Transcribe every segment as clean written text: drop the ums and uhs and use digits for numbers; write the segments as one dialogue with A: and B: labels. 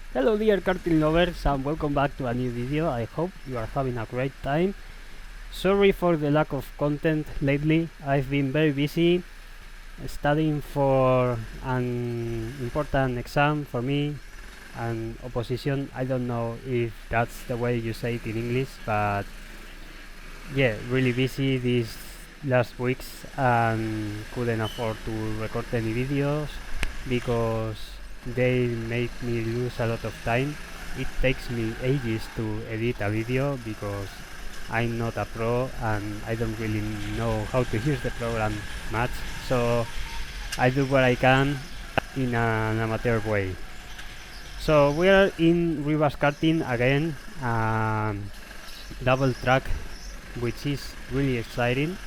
A: Hello dear karting lovers and welcome back to a new video. I hope you are having a great time. Sorry for the lack of content lately. I've been very busy studying for an important exam for me, an opposition. I don't know if that's the way you say it in English, but yeah, really busy these last weeks and couldn't afford to record any videos because they make me lose a lot of time. It takes me ages to edit a video because I'm not a pro and I don't really know how to use the program much, so I do what I can in an amateur way. So we are in Rivas karting again, double track, which is really exciting,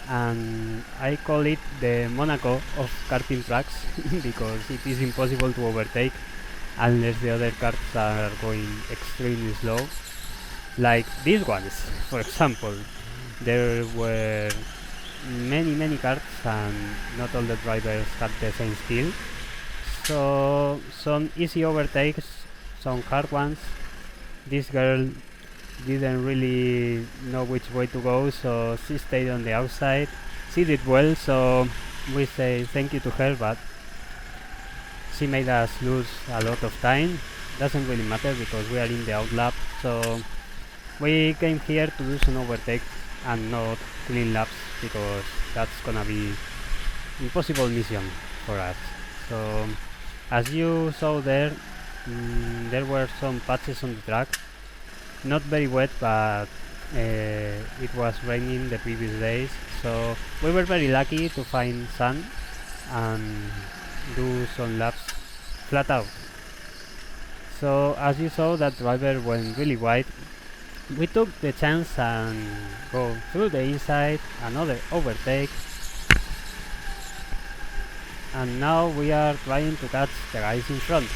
A: and I call it the Monaco of karting tracks because it is impossible to overtake unless the other cars are going extremely slow, like these ones for example. There were many cars and not all the drivers had the same skill, so some easy overtakes, some hard ones. This girl didn't really know which way to go, so she stayed on the outside. She did well, so we say thank you to her, but she made us lose a lot of time. Doesn't really matter because we are in the outlap, so we came here to do some overtakes and not clean laps because that's gonna be impossible mission for us. So as you saw there, there were some patches on the track, not very wet, but it was raining the previous days, so we were very lucky to find sun and do some laps flat out. So as you saw, that driver went really wide. We took the chance and go through the inside, another overtake, and now we are trying to catch the guys in front.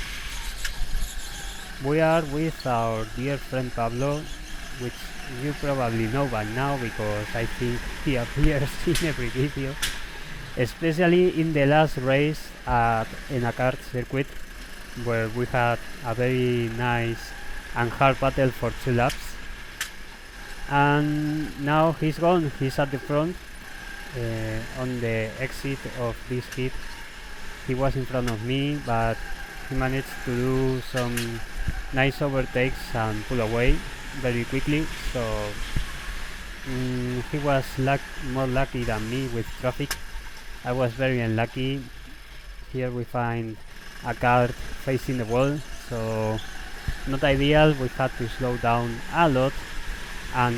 A: We are with our dear friend Pablo, which you probably know by now because I think he appears in every video, especially in the last race at Enacard circuit, where we had a very nice and hard battle for 2 laps. And now he's gone, he's at the front. On the exit of this heat he was in front of me, but he managed to do some nice overtakes and pull away very quickly, so he was more lucky than me with traffic. I was very unlucky. Here we find a car facing the wall, so not ideal. We had to slow down a lot, and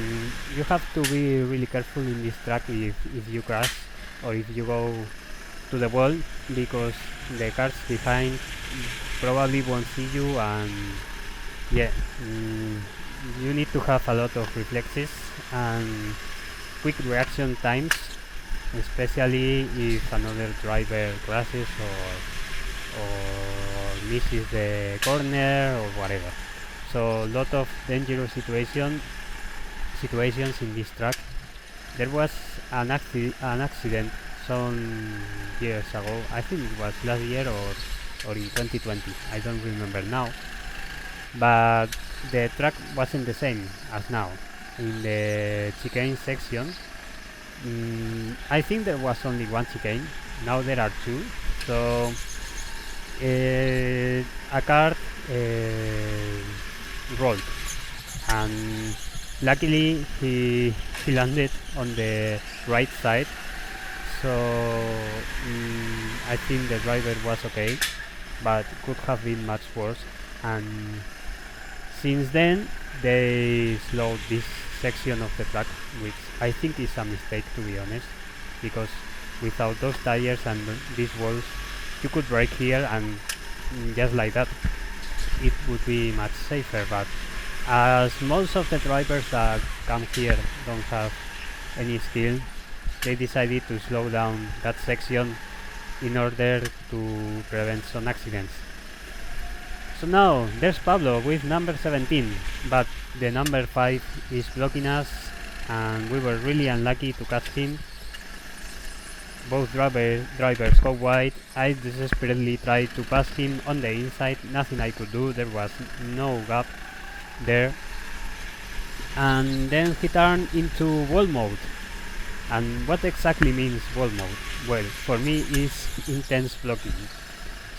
A: you have to be really careful in this track if you crash or if you go to the wall, because the cars behind probably won't see you, and yeah, you need to have a lot of reflexes and quick reaction times, especially if another driver crashes or misses the corner or whatever. So a lot of dangerous situations in this track. There was an accident some years ago. I think it was last year or in 2020. I don't remember now. But the track wasn't the same as now. In the chicane section, I think there was only one chicane. Now there are 2. So a car rolled, and luckily he landed on the right side. So I think the driver was okay, but could have been much worse. And since then they slowed this section of the track, which I think is a mistake, to be honest, because without those tires and these walls you could brake here and just like that it would be much safer. But as most of the drivers that come here don't have any skill, they decided to slow down that section in order to prevent some accidents. So now there's Pablo with number 17, but the number 5 is blocking us and we were really unlucky to catch him. both drivers go wide. I desperately tried to pass him on the inside, nothing I could do, there was no gap there. And then he turned into wall mode. And what exactly means wall mode? Well, for me it's intense blocking.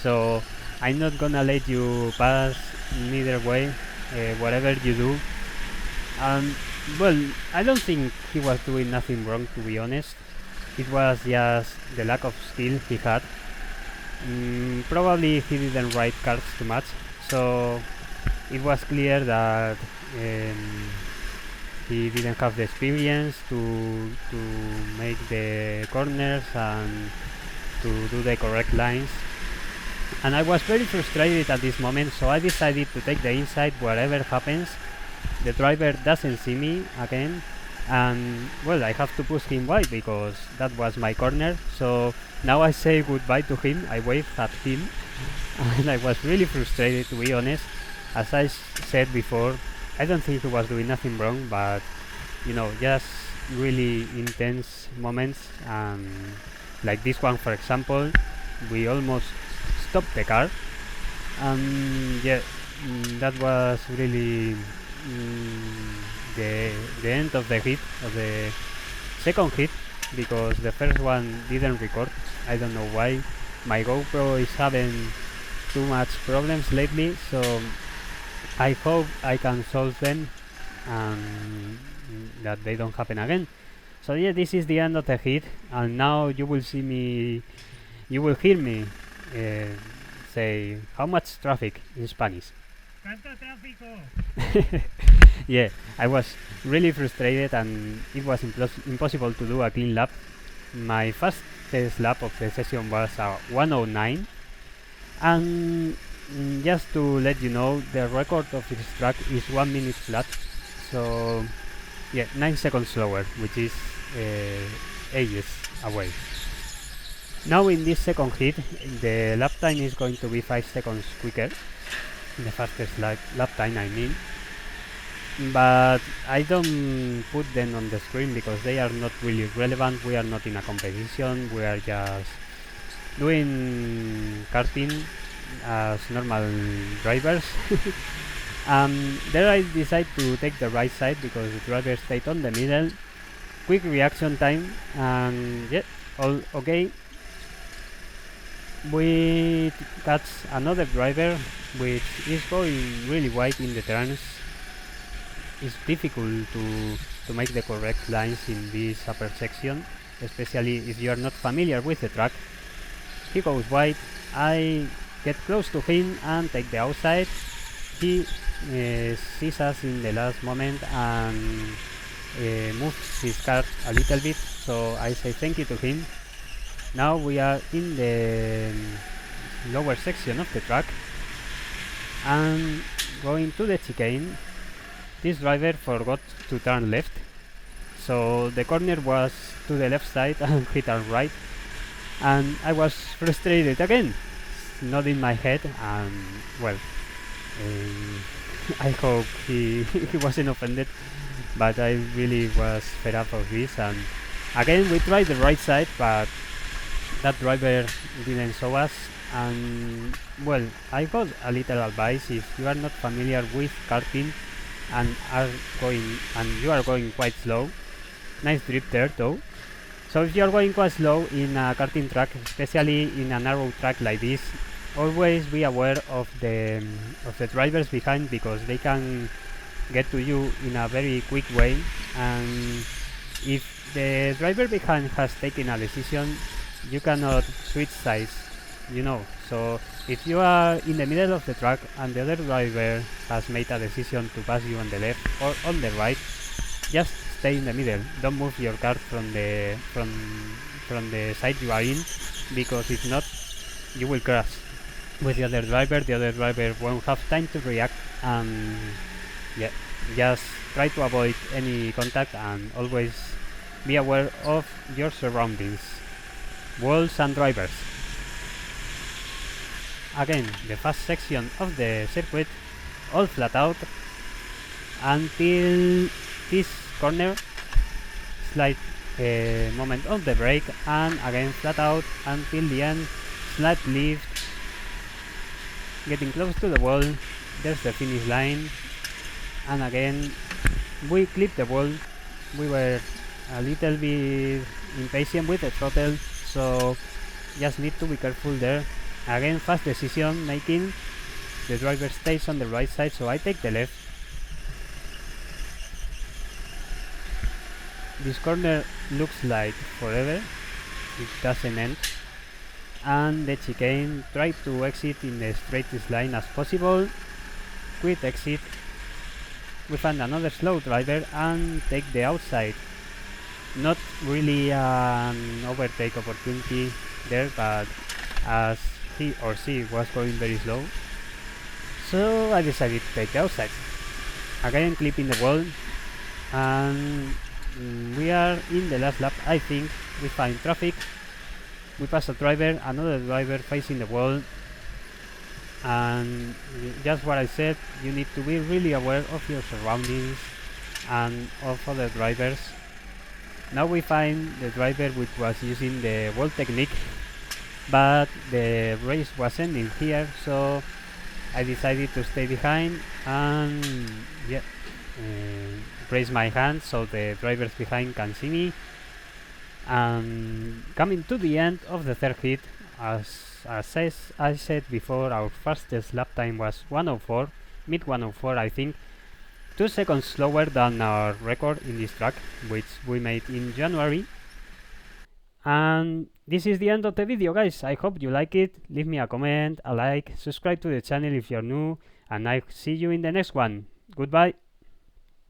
A: So I'm not gonna let you pass neither way, whatever you do. Well, I don't think he was doing nothing wrong, to be honest. It was just the lack of skill he had. Probably he didn't ride cards too much, so it was clear that he didn't have the experience to make the corners and to do the correct lines. And I was very frustrated at this moment, so I decided to take the inside whatever happens. The driver doesn't see me again, and well, I have to push him wide because that was my corner. So now I say goodbye to him, I wave at him, and I was really frustrated, to be honest. As I said before, I don't think he was doing nothing wrong, but you know, just really intense moments, like this one for example. We almost stopped the car, and yeah, that was really the end of the hit, of the second hit, because the first one didn't record. I don't know why. My GoPro is having too much problems lately, so I hope I can solve them and that they don't happen again. So yeah, this is the end of the hit, and now you will see me, you will hear me say how much traffic in Spanish.
B: ¿Cuánto tráfico?
A: Yeah, I was really frustrated and it was impossible to do a clean lap. My fastest lap of the session was 109, and just to let you know, the record of this track is 1 minute flat, so yeah, 9 seconds slower, which is ages away. Now in this second hit, the lap time is going to be 5 seconds quicker, the fastest lap time I mean, but I don't put them on the screen because they are not really relevant. We are not in a competition, we are just doing karting as normal drivers. There I decide to take the right side because the driver stayed on the middle. Quick reaction time, and yeah, all okay. We catch another driver which is going really wide in the turns. It's difficult to make the correct lines in this upper section, especially if you are not familiar with the track. He goes wide, I get close to him and take the outside. He sees us in the last moment and moves his car a little bit, so I say thank you to him. Now we are in the lower section of the track and going to the chicane. This driver forgot to turn left, so the corner was to the left side and he turned right, and I was frustrated again, nodding my head, and well, I hope he wasn't offended, but I really was fed up of this. And again we tried the right side, but that driver didn't show us. And well, I got a little advice: if you are not familiar with karting and you are going quite slow, nice drip there though. So if you are going quite slow in a karting track, especially in a narrow track like this, always be aware of the drivers behind, because they can get to you in a very quick way, and if the driver behind has taken a decision, you cannot switch sides, you know. So if you are in the middle of the track and the other driver has made a decision to pass you on the left or on the right, just stay in the middle. Don't move your car from the side you are in, because if not, you will crash with the other driver. The other driver won't have time to react, and yeah, just try to avoid any contact and always be aware of your surroundings, walls and drivers. Again, the fast section of the circuit, all flat out until this corner, slight moment on the brake, and again flat out until the end, slight lift, getting close to the wall, there's the finish line, and again we clip the wall. We were a little bit impatient with the throttle, so just need to be careful there. Again, fast decision making, the driver stays on the right side, so I take the left. This corner looks like forever, it doesn't end, and the chicane, try to exit in the straightest line as possible, quick exit. We find another slow driver and take the outside. Not really an overtake opportunity there, but as he or she was going very slow, so I decided to take the outside. Again clipping the wall, and we are in the last lap. I think we find traffic, we pass a driver, another driver facing the wall, and just what I said, you need to be really aware of your surroundings and of other drivers. Now we find the driver which was using the wall technique, but the race was ending here, so I decided to stay behind and raise my hand so the drivers behind can see me. And coming to the end of the third heat, as I said before, our fastest lap time was 104, mid 104 I think, 2 seconds slower than our record in this track, which we made in January. And this is the end of the video, guys. I hope you like it. Leave me a comment, a like, subscribe to the channel if you're new, and I'll see you in the next one. Goodbye.